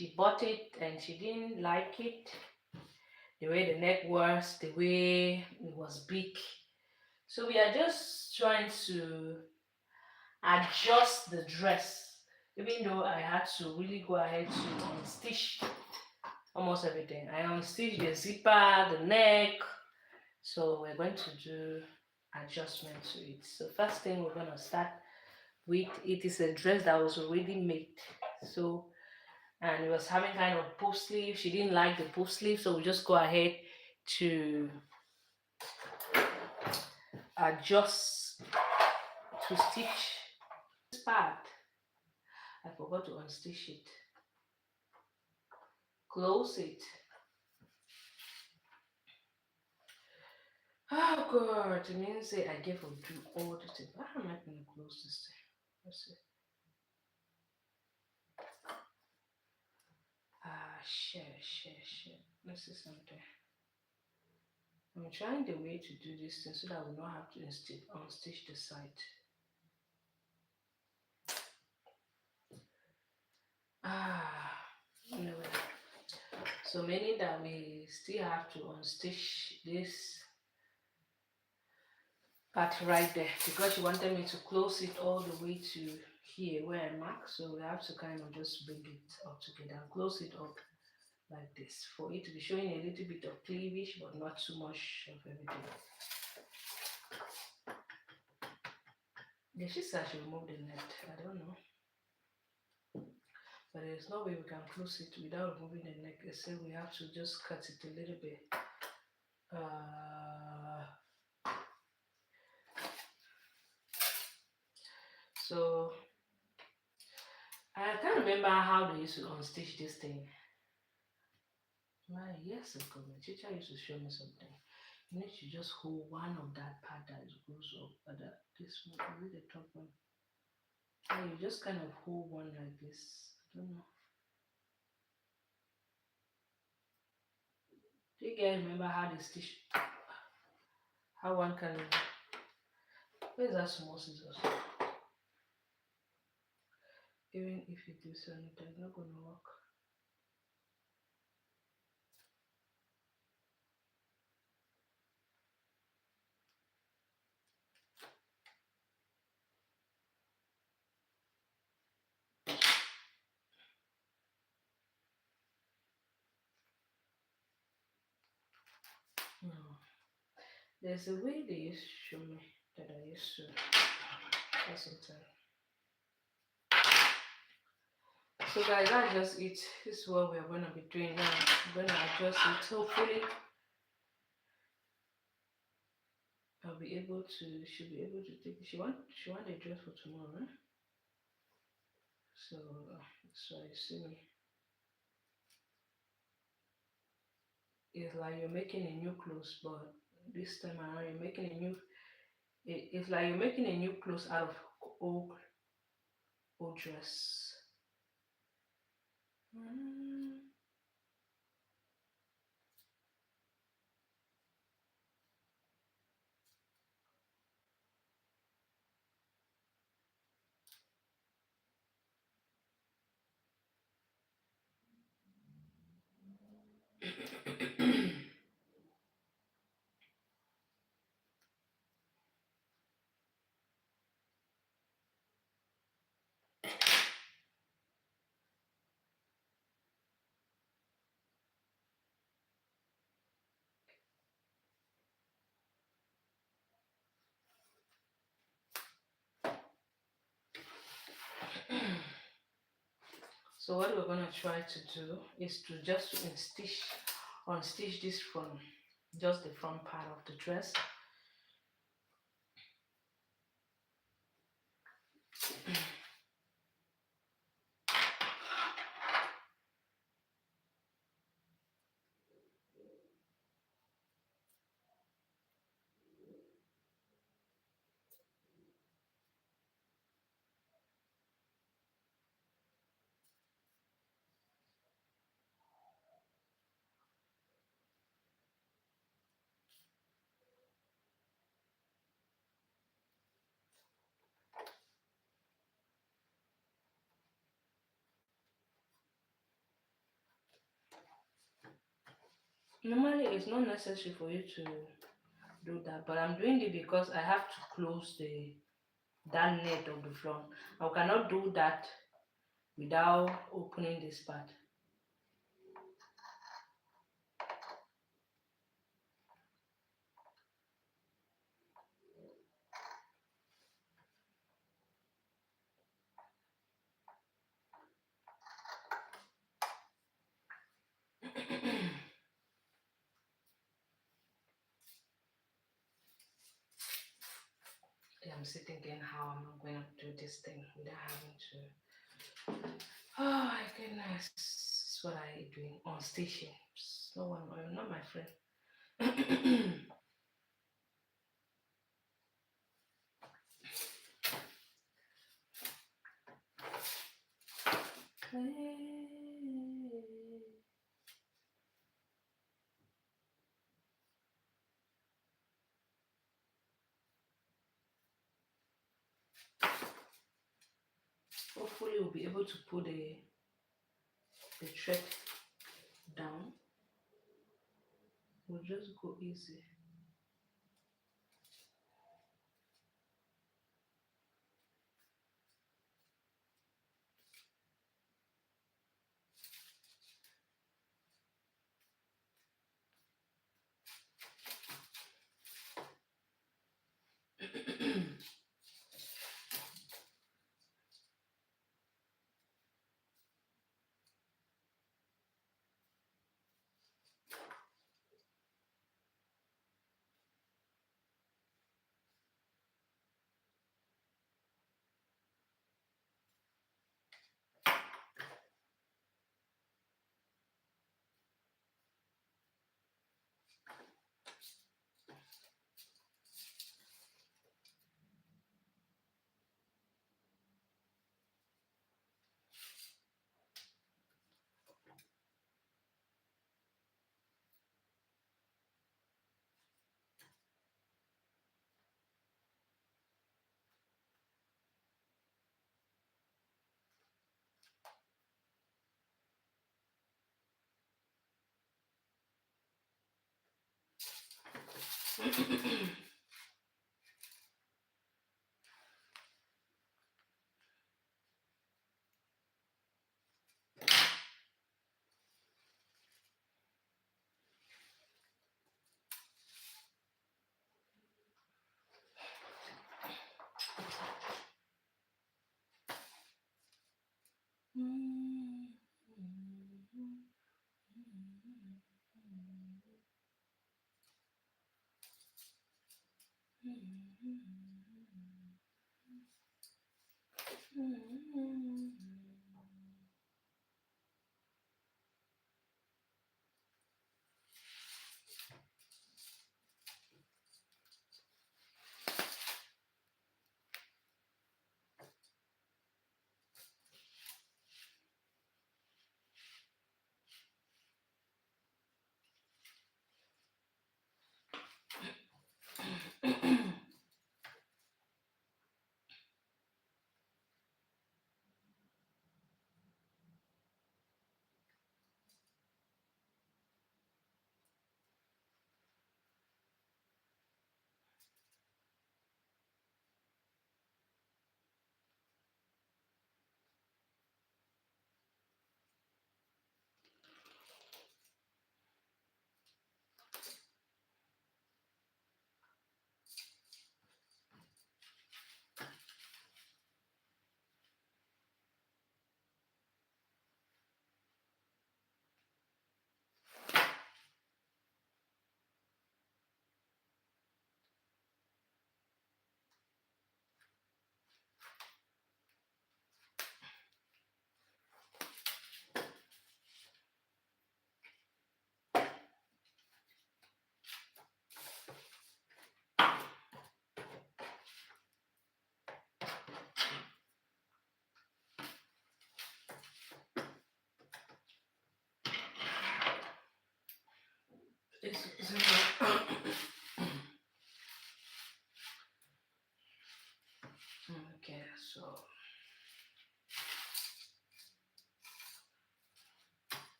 she bought it and she didn't like it, the way the neck was, the way it was big. So we are just trying to adjust the dress, even though I had to really go ahead to unstitch almost everything. I unstitched the zipper, the neck. So we're going to do adjustment to it. So first thing we're going to start with, it is a dress that was already made. So, and it was having kind of puff sleeve. She didn't like the puff sleeve, so we just go ahead to adjust to stitch this part. I forgot to unstitch it. Close it. Oh god, it means I gave up do all the thing. How am I going to close this thing? Let's see. Share. Let's see something. I'm trying the way to do this thing so that we don't have to unstitch the side. Anyway. So meaning that we still have to unstitch this part right there because she wanted me to close it all the way to here where I mark. So we have to kind of just bring it up together and close it up like this for it to be showing a little bit of cleavage but not too much of everything. She said she remove the net. I don't know. But there's no way we can close it without removing the neck, except we have to just cut it a little bit. So I can't remember how they used to unstitch this thing. Like years ago, my teacher used to show me something. You need to just hold one of that part that goes up, but this one, is it the top one? Yeah, you just kind of hold one like this. I don't know. Do you guys remember how they stitch? How one can. Where's that small scissors? Even if you do something, it's not gonna work. No. There's a way they used to show me that I used to sometimes. So guys, that's just it. This is what we're gonna be doing now. I'm gonna adjust it. Hopefully I'll be able to, she'll be able to take it. She want a dress for tomorrow, right? So I see me. It's like you're making a new clothes, but this time around you're making a new, it's like you're making a new clothes out of old dress. So what we're gonna try to do is to just unstitch this from just the front part of the dress. Normally, it's not necessary for you to do that, but I'm doing it because I have to close the that net of the floor. I cannot do that without opening this part. I'm still thinking how I'm going to do this thing without having to. Oh my goodness, this is what I doing on station. No one, not my friend. Hopefully, we'll be able to put the thread down. We'll just go easy.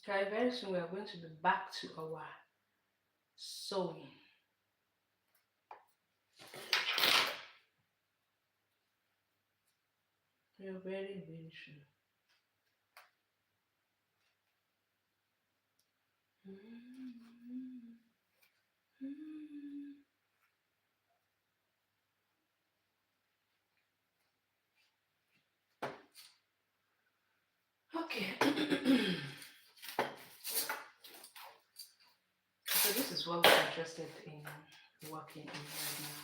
Okay, very soon we are going to be back to our sewing. We are very, very soon. Okay. So this is what we're interested in working in right now.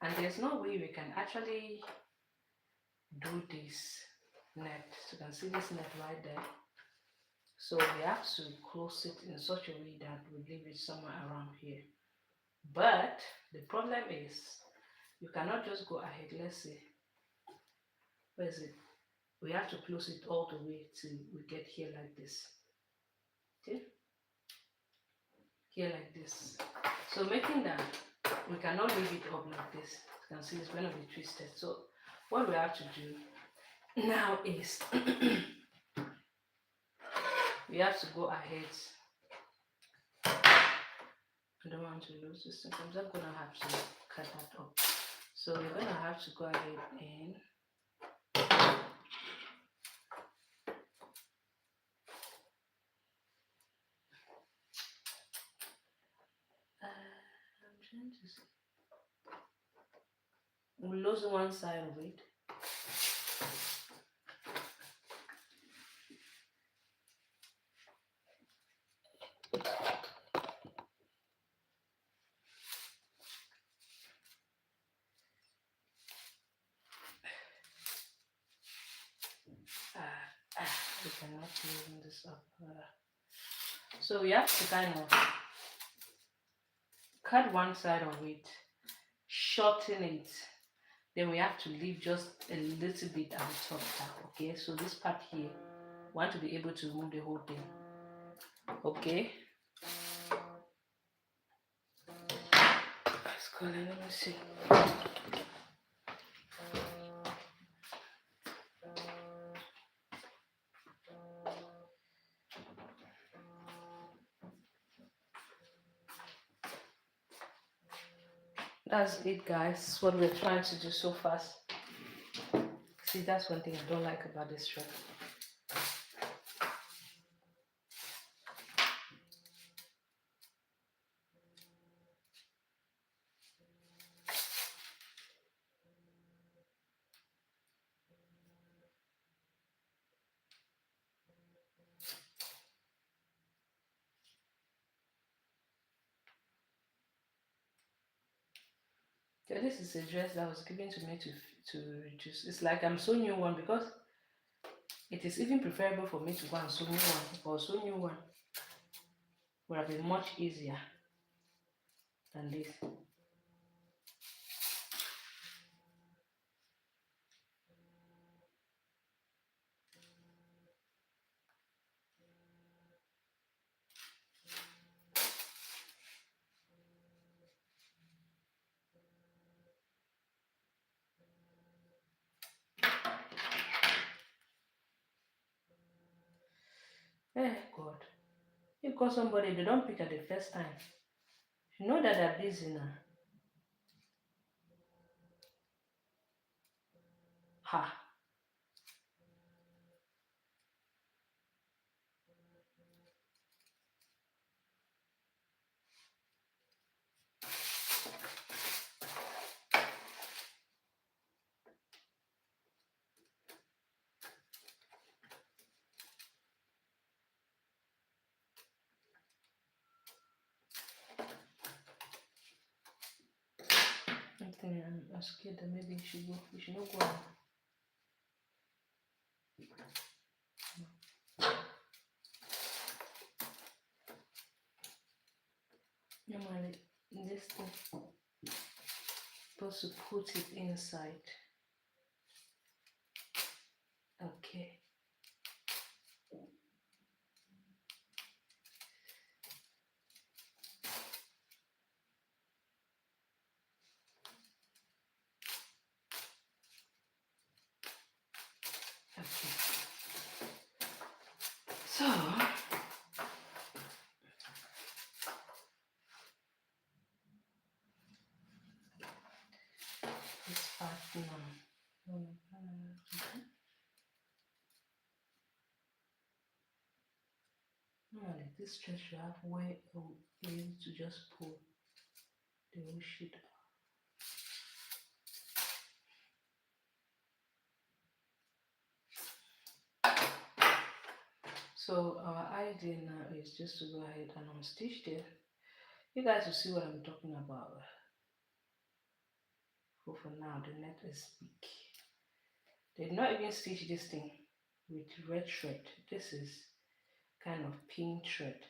And there's no way we can actually do this net. So you can see this net right there. So we have to close it in such a way that we leave it somewhere around here. But the problem is you cannot just go ahead. Let's see. Where is it? We have to close it all the way till we get here like this. Okay? Here like this. So making that, we cannot leave it up like this. You can see it's going to be twisted. So what we have to do now is we have to go ahead. I don't want to lose this. Sometimes I'm going to have to cut that up. So we're going to have to go ahead and I'm trying to see. We'll lose one side of it. We cannot loosen this up. So we have to kind of cut one side of it, shorten it, then we have to leave just a little bit at the top now. Okay, so this part here, we want to be able to remove the whole thing. Okay, let's call it. Let me see. That's it, guys. What we're trying to do so fast. See, that's one thing I don't like about this shirt. So this is a dress that was given to me to reduce. It's like I'm sewing new one because it is even preferable for me to go and sew new one, because sew new one would have been much easier than this. Eh, God. You call somebody, they don't pick at the first time. You know that they're busy now. Ha. I think I'm scared that maybe we should not go out. Normally, this thing, supposed to put it inside. Okay. Okay. So this stretch you have where it will be able to just pull the whole sheet out. So our idea now is just to go ahead and unstitch it. You guys will see what I'm talking about. But for now, the net is big. They did not even stitch this thing with red thread. This is kind of pink thread.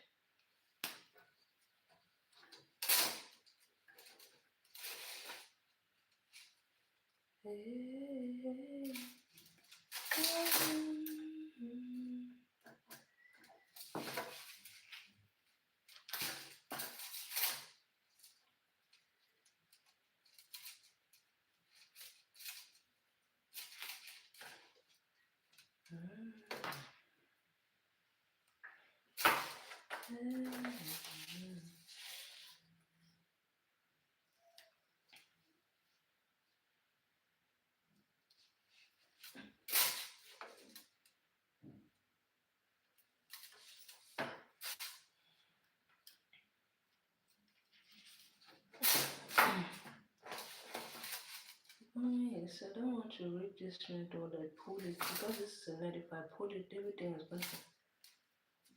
Yes, I don't want to rip this thread or I pull it because this is a net. If I pull it, everything is going to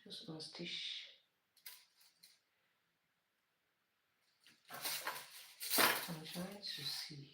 just unstitch. I'm trying to see.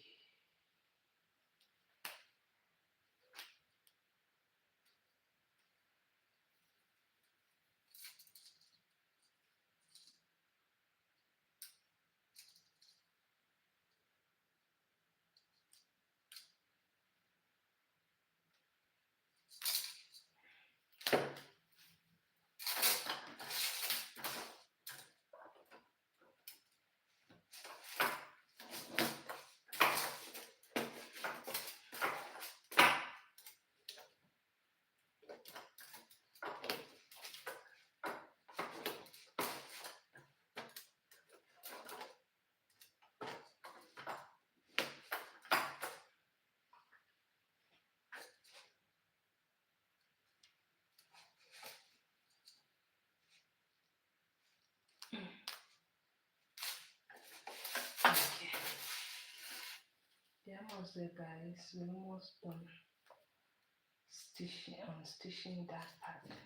Okay. Yeah, almost there, guys. We're almost done stitching that part.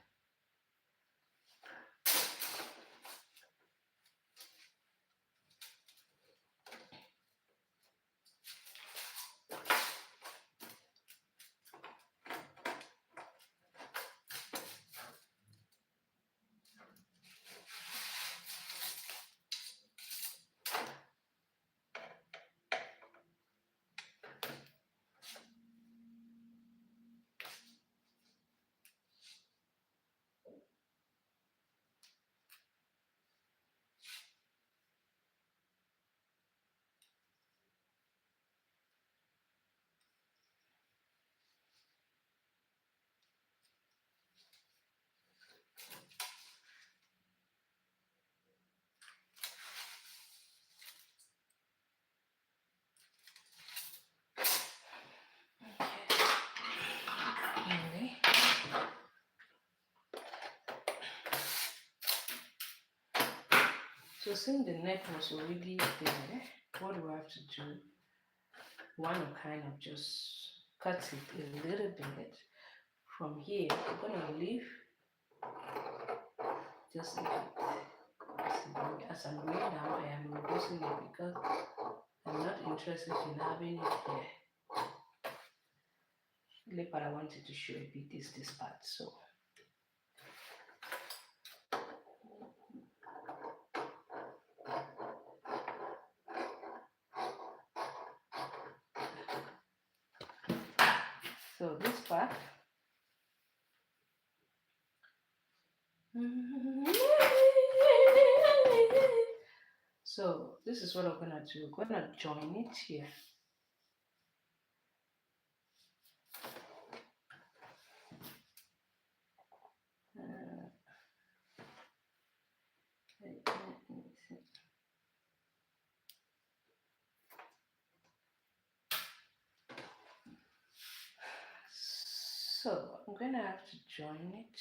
Anyway, so since the net was already there, what do I have to do? Want to kind of just cut it a little bit from here. I'm gonna leave just like as I'm going down. I am reducing it because I'm not interested in having it here. The part I wanted to show a bit is this part. So this part. So this is what I'm gonna do. I'm gonna join it here. So I'm gonna have to join it.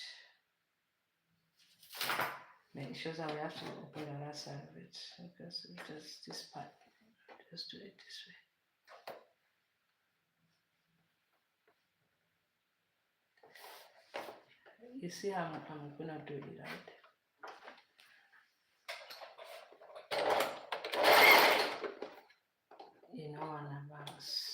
Then it shows that we have to open the other side of it, because just this part, just do it this way. You see how I'm gonna do it, right? You know, on a bounce.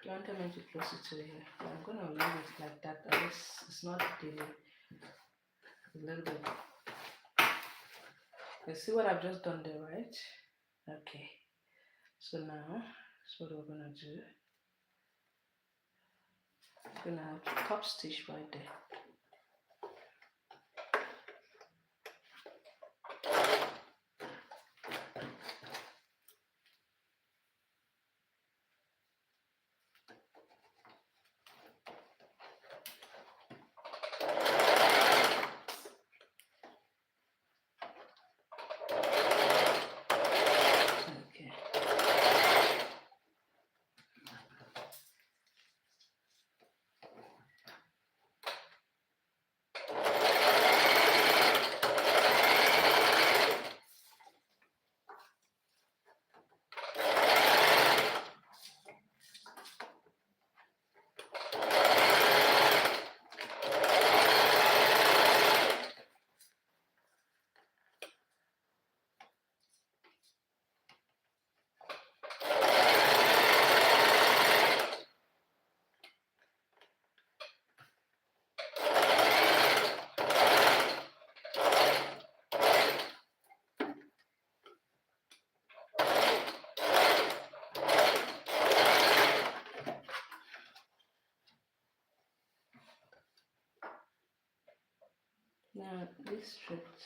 You want me to close it to here? I'm gonna leave it like that. At least it's not a little bit. You see what I've just done there, right? Okay. So now that's what we're gonna do. I'm gonna have to top stitch right there. Now this strips.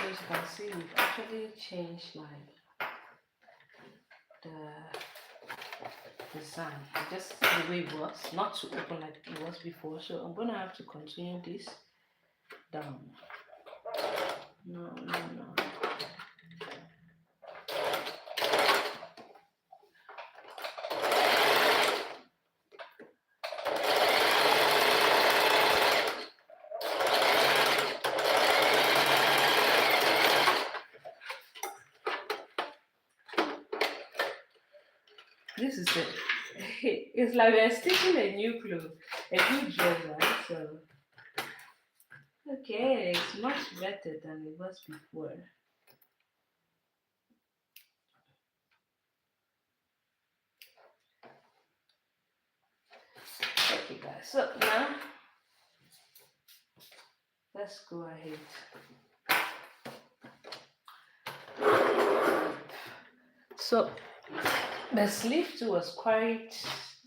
As you can see, we've actually changed the design, just the way it was, not to open like it was before. So I'm gonna have to continue this down. No. This is it. It's like we're stitching a new clothes, a new dress, right? So, okay, it's much better than it was before. Okay, guys. So now let's go ahead. So the sleeve too was quite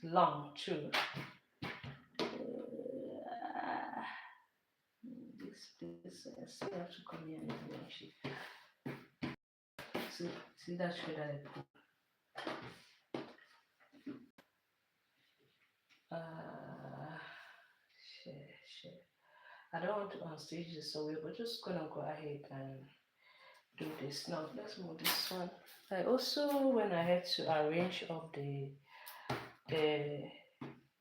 long too. Come here, see that shade that I put. Share. I don't want to unstage this away, but just gonna go ahead and do this. Now let's move this one. I also went ahead to arrange up the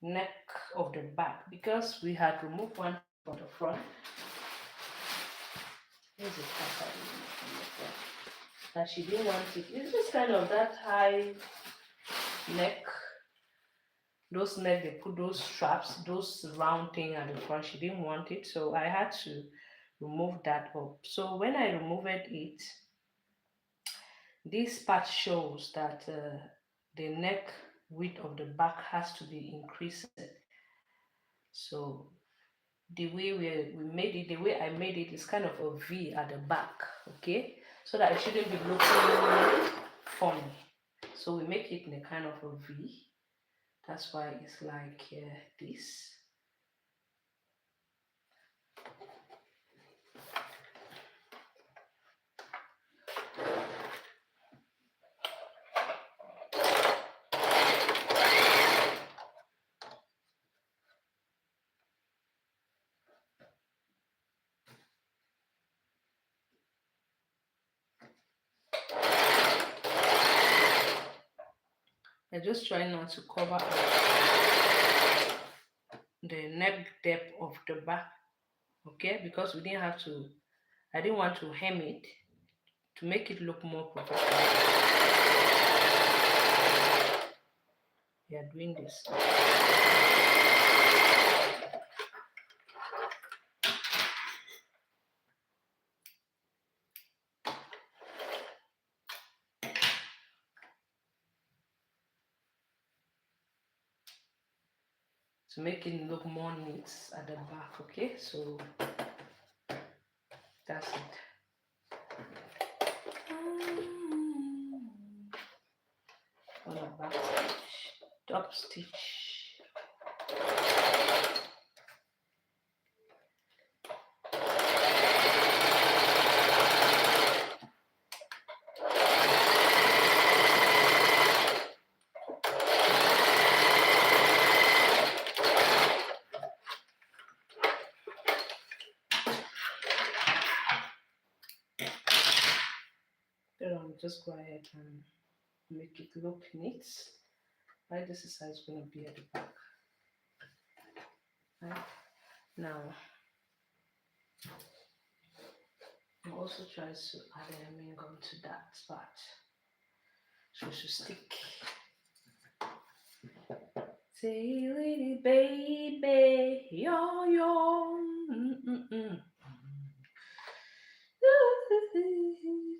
neck of the back because we had removed one from the front. Here's the part that we removed from the front. That she didn't want it. It's just kind of that high neck. Those neck, they put those straps, those round thing at the front. She didn't want it, so I had to remove that up. So when I removed it, this part shows that the neck width of the back has to be increased. So the way we made it, the way I made it is kind of a V at the back, okay, so that it shouldn't be looking funny. So we make it in a kind of a V. That's why it's like this. I just try not to cover up the neck depth of the back, okay, because we didn't have to, I didn't want to hem it to make it look more professional. We are doing this. To make it look more neat at the back, okay, so that's it. On the back stitch, top stitch. Just go ahead and make it look neat. Right, this is how it's going to be at the back. Right now, I'm also trying to add a hemming on to that spot, so it should stick. Say, lady baby, yo.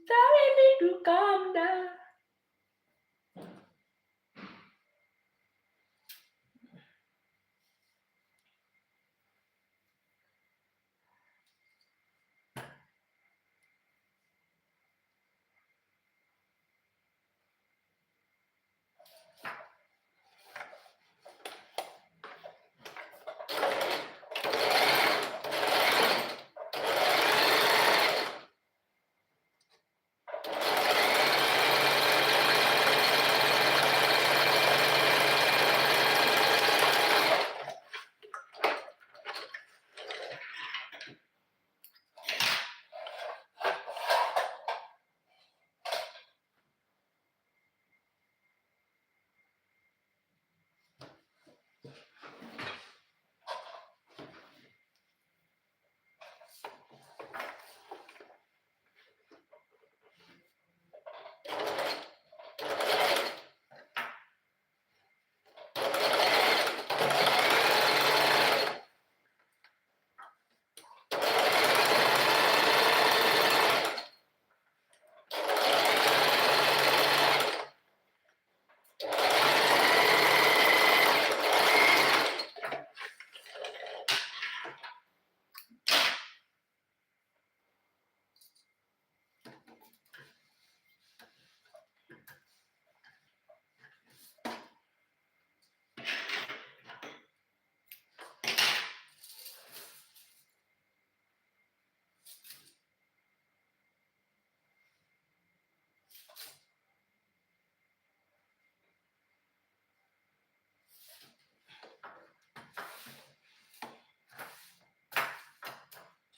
Telling me to calm down.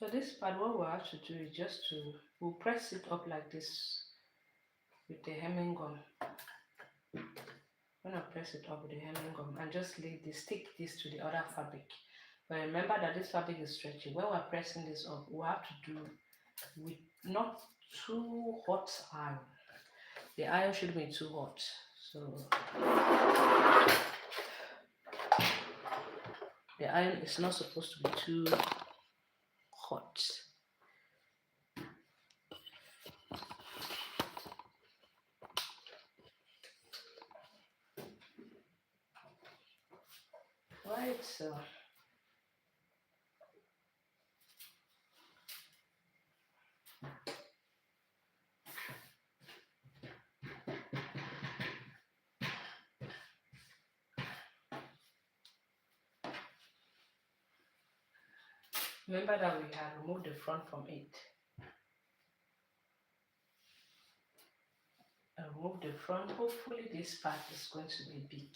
So this part, what we'll have to do is just we'll press it up like this with the hemming gun. I'm gonna press it up with the hemming gun and just stick this to the other fabric. But remember that this fabric is stretchy. When we're pressing this up, we'll have to do with not too hot iron. The iron shouldn't be too hot. So the iron is not supposed to be too hot. Right, so remember that we have removed the front from it. I remove the front. Hopefully this part is going to be big.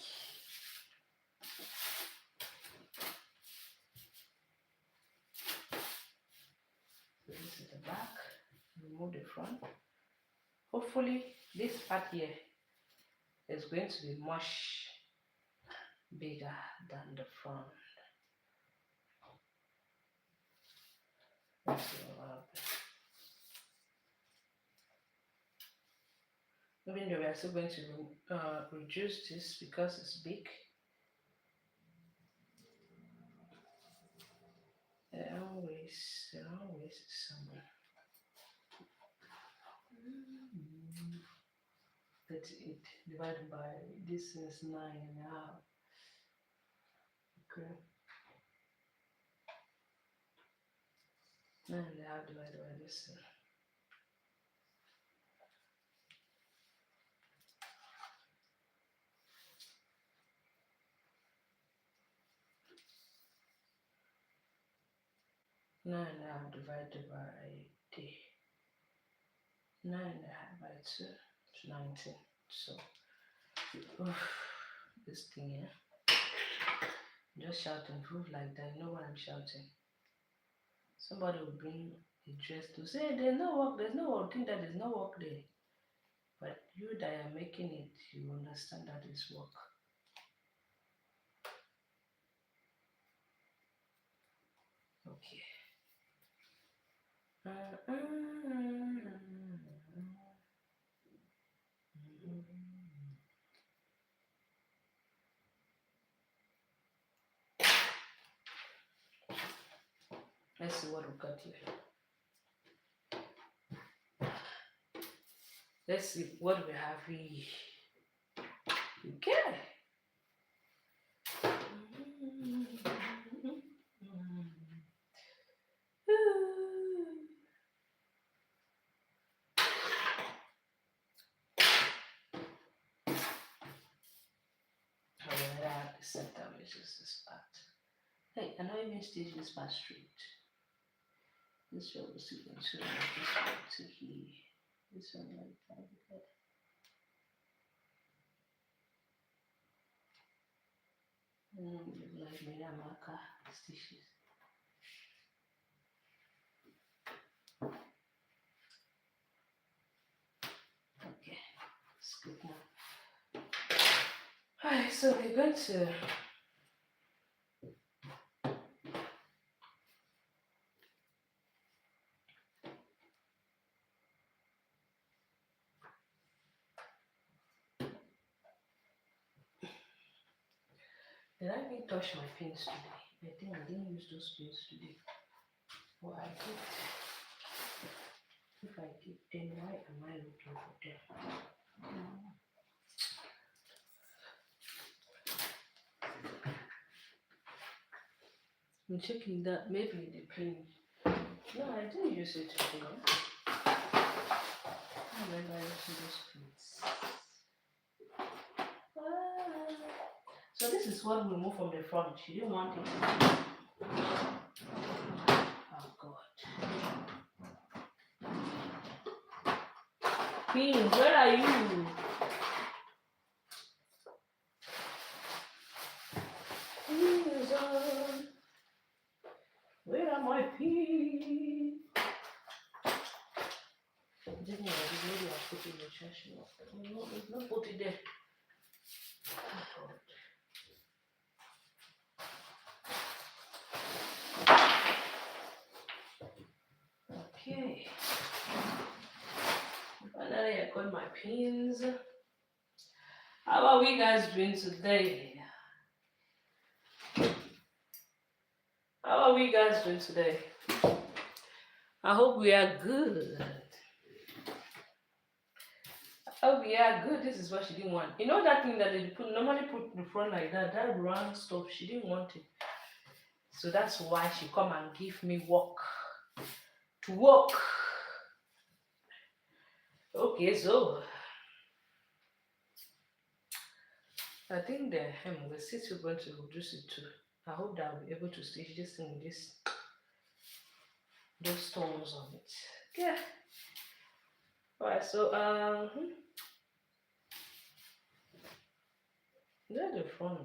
So this is the back. Remove the front. Hopefully this part here is going to be much bigger than the front. Let's see what happens. Even though we are still going to reduce this because it's big. The wrong waist is somewhere. 38 divided by this is 9.5. Okay. 9.5 divided by this. 9.5 divided by the 9.5 by 2 is 19. So this thing here. Just shout and prove like that. You know what I'm shouting. Somebody will bring a dress to say there's no work, there's no work, think that there's no work there. But you that are making it, you understand that it's work. Okay. Let's see what we got here. Let's see what we have here. Okay. The center, which is this part. Hey, I know even stitch this part straight. This one was even to this one to here. This one like that. Like Mira marker stitches. Okay, it's good now. Alright, so we're going to did I even touch my pins today? I think I didn't use those pins today. Well, I did. If I did, then why am I looking for them? I'm checking that maybe the pin. No, I didn't use it today. I remember using those pins. So this is what we remove from the front. She didn't want it. Oh God. Pins, where are you? Pins on. Where are my pins? Not put it there. Okay. Finally, I got my pins. How are we guys doing today? How are we guys doing today? I hope we are good. Oh yeah, good. This is what she didn't want. You know that thing that they normally put in the front like that, that round stuff, she didn't want it. So that's why she come and give me work. To work. Okay, so I think the hem we're still going to reduce it too. I hope that I'll be able to stitch this thing with those stones on it. Yeah. Alright, so that's the front.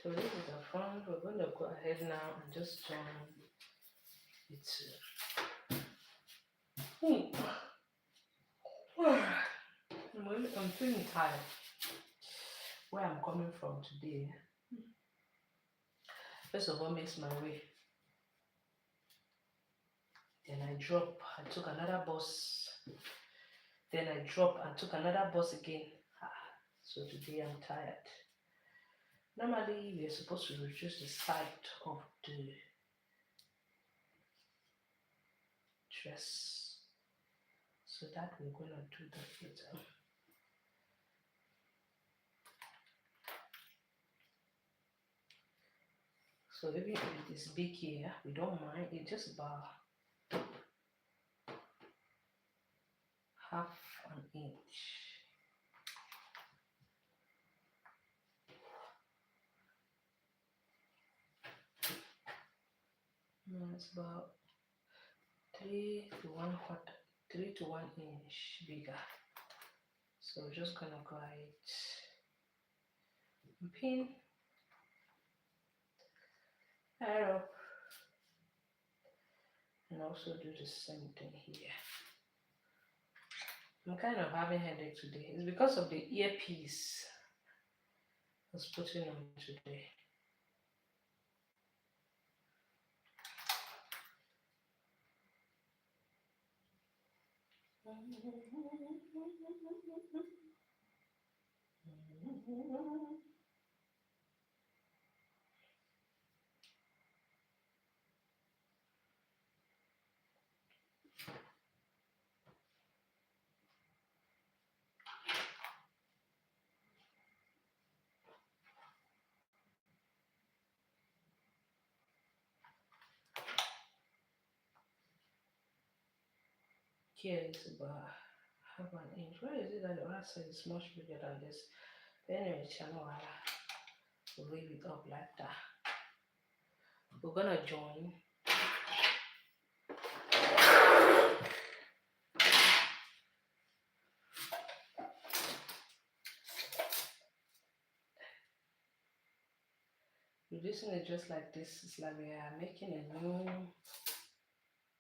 So this is the front. We're going to go ahead now and just join it. I'm feeling tired. Where I'm coming from today. First of all, makes my way. Then I drop. I took another bus. Then I drop and took another bus again. So today I'm tired. Normally we're supposed to reduce the side of the dress. So that we're gonna do that later. So even if it is big here, we don't mind. It's just about half an inch. No, it's about 3 to 1 inch bigger. So we're just gonna go ahead and pin that up and also do the same thing here. I'm kind of having headache today. It's because of the earpiece I was putting on today. Here is about half an inch. Where is it that the other side is much bigger than this? Anyway, channel, we'll leave it up like that. We're gonna join. Reducing it just like this. It's like we are making a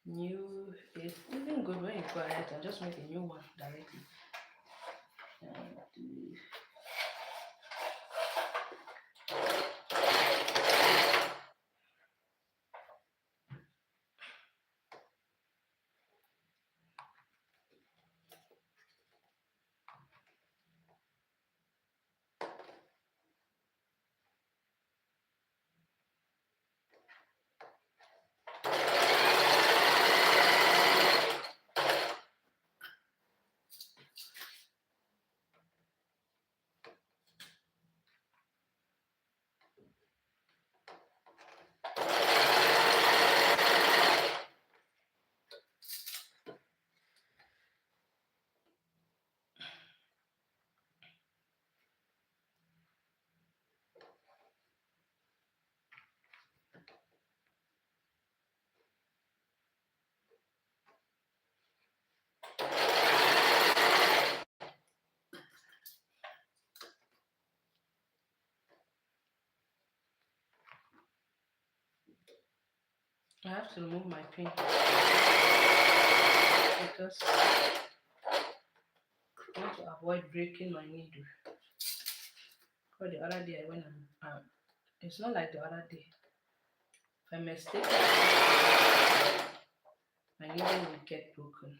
new. It's even good when you go ahead and just make a new one directly. I have to remove my pin. because I want to avoid breaking my needle. Because the other day I went and it's not like the other day. If I mistake, my needle will get broken.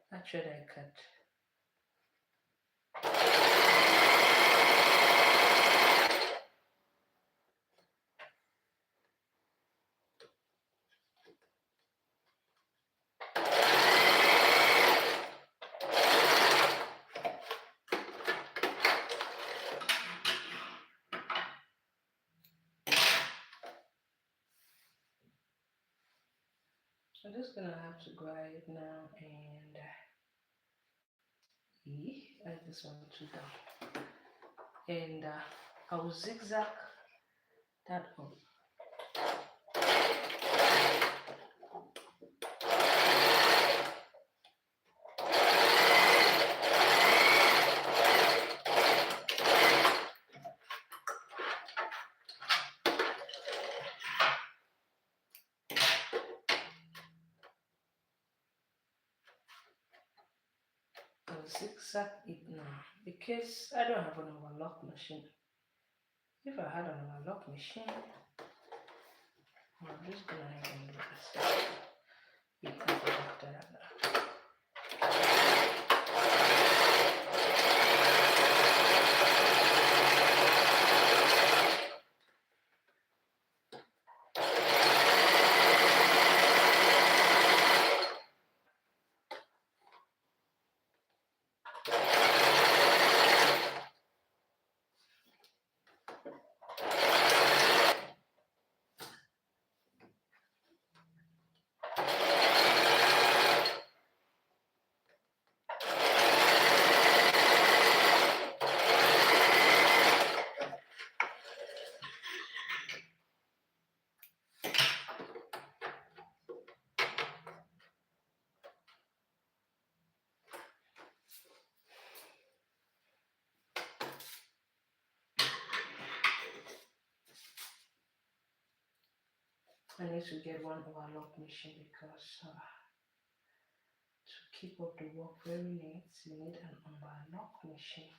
That should I cut. I'm just gonna have to go ahead now and I just want to down, and I will zigzag that up. I'll zigzag it now because I don't have an overlock machine. If I had an overlock machine, I'm just gonna have to do this. You can go after that. I need to get one overlock machine because to keep up the work very neat, you need an overlock machine.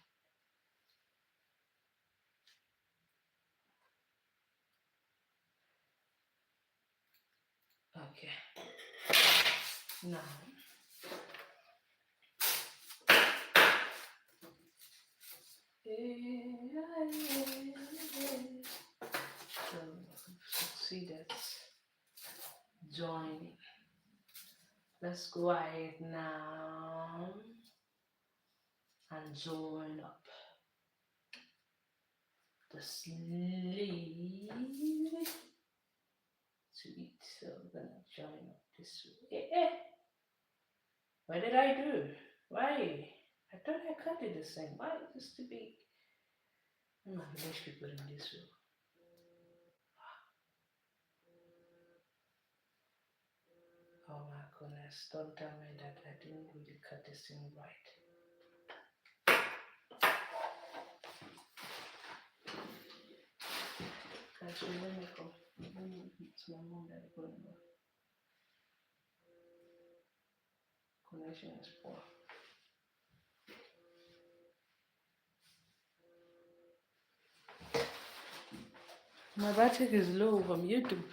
Okay. Now, so succeeded joining. Let's go ahead now and join up the sleeve to it. So we're gonna join up this way. What did I do? Why? I thought I cut it the same. Why is this too big? My village people in this way. Oh my goodness, don't tell me that I didn't really cut this thing right. Actually, let me go. It's my mom that is going on. Connection is poor. My battery is low from YouTube.